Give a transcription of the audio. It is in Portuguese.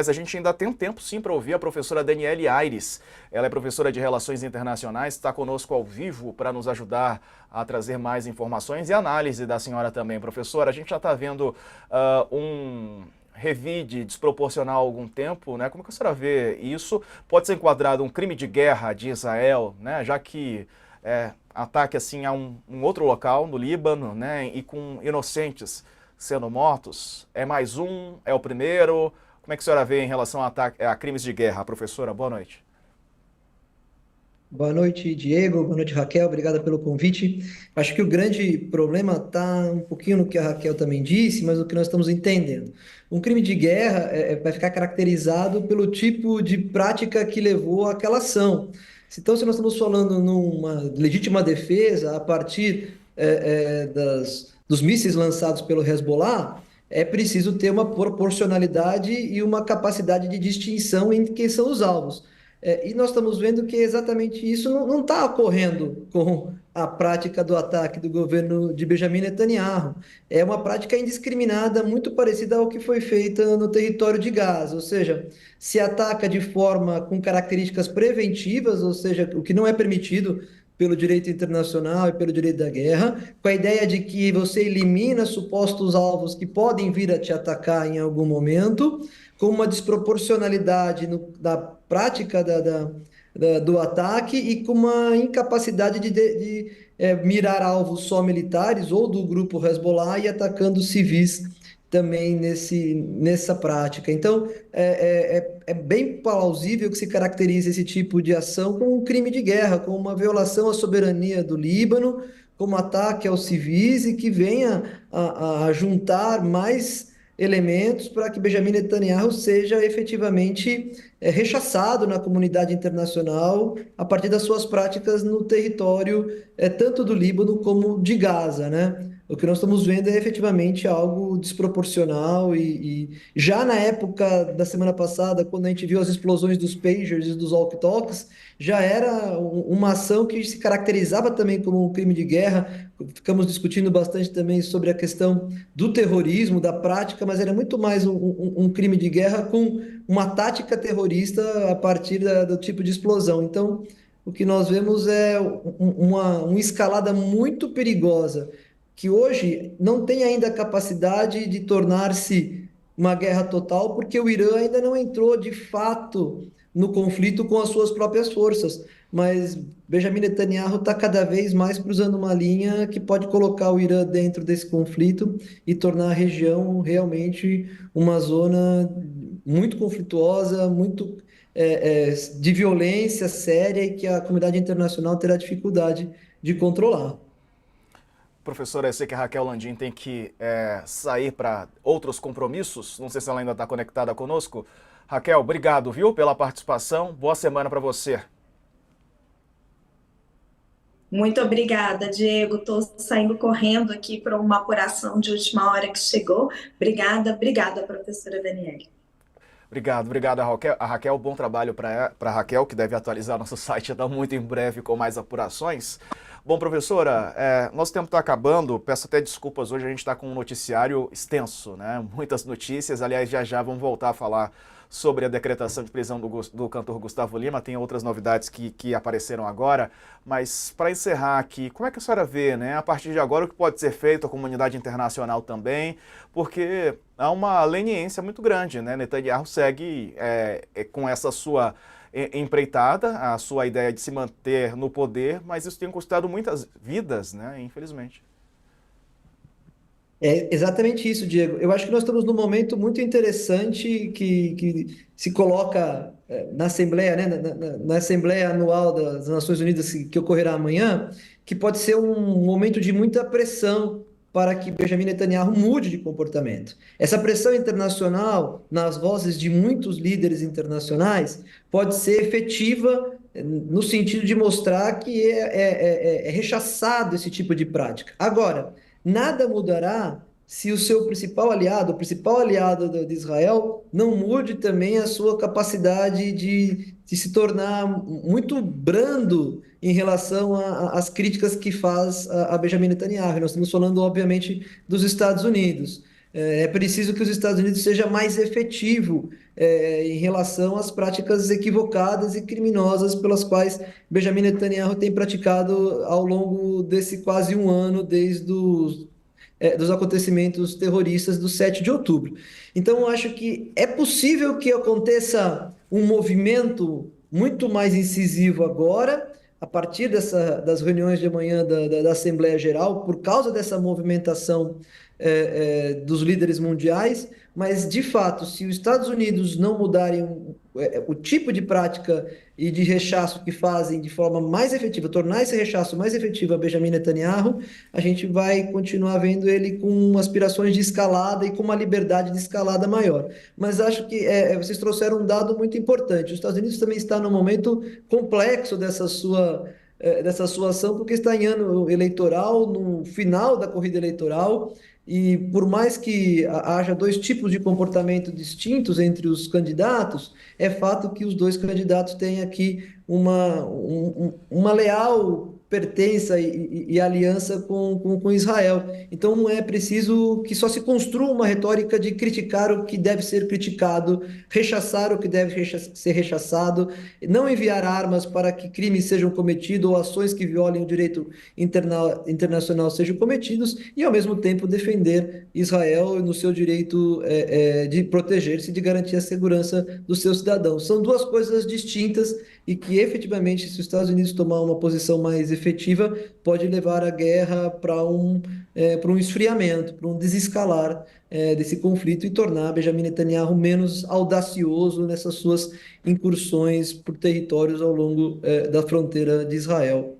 Mas a gente ainda tem um tempo sim para ouvir a professora Daniele Aires. Ela é professora de Relações Internacionais, está conosco ao vivo para nos ajudar a trazer mais informações e análise da senhora também. Professora, a gente já está vendo um revide desproporcional há algum tempo, né? Como que a senhora vê isso? Pode ser enquadrado um crime de guerra de Israel, né? Já que ataque assim a um outro local no Líbano, né? E com inocentes sendo mortos. É mais um? É o primeiro? Como é que a senhora vê em relação a crimes de guerra, professora? Boa noite. Boa noite, Diego. Boa noite, Raquel. Obrigada pelo convite. Acho que o grande problema está um pouquinho no que a Raquel também disse, mas no que nós estamos entendendo. Um crime de guerra vai ficar caracterizado pelo tipo de prática que levou àquela ação. Então, se nós estamos falando numa legítima defesa a partir dos mísseis lançados pelo Hezbollah, é preciso ter uma proporcionalidade e uma capacidade de distinção em quem são os alvos. E nós estamos vendo que exatamente isso não está ocorrendo com a prática do ataque do governo de Benjamin Netanyahu. É uma prática indiscriminada, muito parecida ao que foi feita no território de Gaza, ou seja, se ataca de forma com características preventivas, ou seja, o que não é permitido pelo direito internacional e pelo direito da guerra, com a ideia de que você elimina supostos alvos que podem vir a te atacar em algum momento, com uma desproporcionalidade da prática do ataque e com uma incapacidade de mirar alvos só militares ou do grupo Hezbollah e atacando civis também nessa prática. Então, é bem plausível que se caracterize esse tipo de ação como um crime de guerra, como uma violação à soberania do Líbano, como ataque aos civis e que venha a juntar mais elementos para que Benjamin Netanyahu seja efetivamente rechaçado na comunidade internacional a partir das suas práticas no território tanto do Líbano como de Gaza, né? O que nós estamos vendo é efetivamente algo desproporcional e já na época da semana passada, quando a gente viu as explosões dos pagers e dos walkie-talkies, já era uma ação que se caracterizava também como um crime de guerra. Ficamos discutindo bastante também sobre a questão do terrorismo, da prática, mas era muito mais um crime de guerra com uma tática terrorista a partir do tipo de explosão. Então, o que nós vemos é uma escalada muito perigosa que hoje não tem ainda a capacidade de tornar-se uma guerra total, porque o Irã ainda não entrou de fato no conflito com as suas próprias forças. Mas Benjamin Netanyahu está cada vez mais cruzando uma linha que pode colocar o Irã dentro desse conflito e tornar a região realmente uma zona muito conflituosa, muito de violência séria e que a comunidade internacional terá dificuldade de controlar. Professora, eu sei que a Raquel Landim tem que sair para outros compromissos. Não sei se ela ainda está conectada conosco. Raquel, obrigado, viu, pela participação. Boa semana para você. Muito obrigada, Diego. Estou saindo correndo aqui para uma apuração de última hora que chegou. Obrigada, professora Daniele. Obrigado, a Raquel. Bom trabalho para a Raquel, que deve atualizar nosso site muito em breve com mais apurações. Bom, professora, nosso tempo está acabando. Peço até desculpas, hoje a gente está com um noticiário extenso, né? Muitas notícias. Aliás, já vamos voltar a falar sobre a decretação de prisão do cantor Gustavo Lima. Tem outras novidades que apareceram agora. Mas, para encerrar aqui, como é que a senhora vê, né, a partir de agora, o que pode ser feito, a comunidade internacional também? Porque há uma leniência muito grande, né? Netanyahu segue com essa sua empreitada, a sua ideia de se manter no poder, mas isso tem custado muitas vidas, né? Infelizmente. É exatamente isso, Diego. Eu acho que nós estamos num momento muito interessante que se coloca na Assembleia, né, na Assembleia Anual das Nações Unidas que ocorrerá amanhã, que pode ser um momento de muita pressão para que Benjamin Netanyahu mude de comportamento. Essa pressão internacional, nas vozes de muitos líderes internacionais, pode ser efetiva no sentido de mostrar que é rechaçado esse tipo de prática. Agora, nada mudará se o principal aliado de Israel, não mude também a sua capacidade de se tornar muito brando em relação às críticas que faz a Benjamin Netanyahu. Nós estamos falando, obviamente, dos Estados Unidos. É preciso que os Estados Unidos seja mais efetivo em relação às práticas equivocadas e criminosas pelas quais Benjamin Netanyahu tem praticado ao longo desse quase um ano, desde dos acontecimentos terroristas do 7 de outubro. Então, eu acho que é possível que aconteça um movimento muito mais incisivo agora, a partir das reuniões de amanhã da Assembleia Geral, por causa dessa movimentação dos líderes mundiais, mas, de fato, se os Estados Unidos não mudarem o tipo de prática e de rechaço que fazem de forma mais efetiva, tornar esse rechaço mais efetivo a Benjamin Netanyahu, a gente vai continuar vendo ele com aspirações de escalada e com uma liberdade de escalada maior. Mas acho que vocês trouxeram um dado muito importante. Os Estados Unidos também está num momento complexo dessa sua ação, porque está em ano eleitoral, no final da corrida eleitoral, e por mais que haja dois tipos de comportamento distintos entre os candidatos, é fato que os dois candidatos têm aqui uma leal pertença e aliança com Israel. Então, não é preciso que só se construa uma retórica de criticar o que deve ser criticado, rechaçar o que deve ser rechaçado, não enviar armas para que crimes sejam cometidos ou ações que violem o direito internacional sejam cometidos, e, ao mesmo tempo, defender Israel no seu direito de proteger-se e de garantir a segurança dos seus cidadãos. São duas coisas distintas e que, efetivamente, se os Estados Unidos tomar uma posição mais efetiva, pode levar a guerra para um esfriamento, para um desescalar desse conflito e tornar Benjamin Netanyahu menos audacioso nessas suas incursões por territórios ao longo da fronteira de Israel.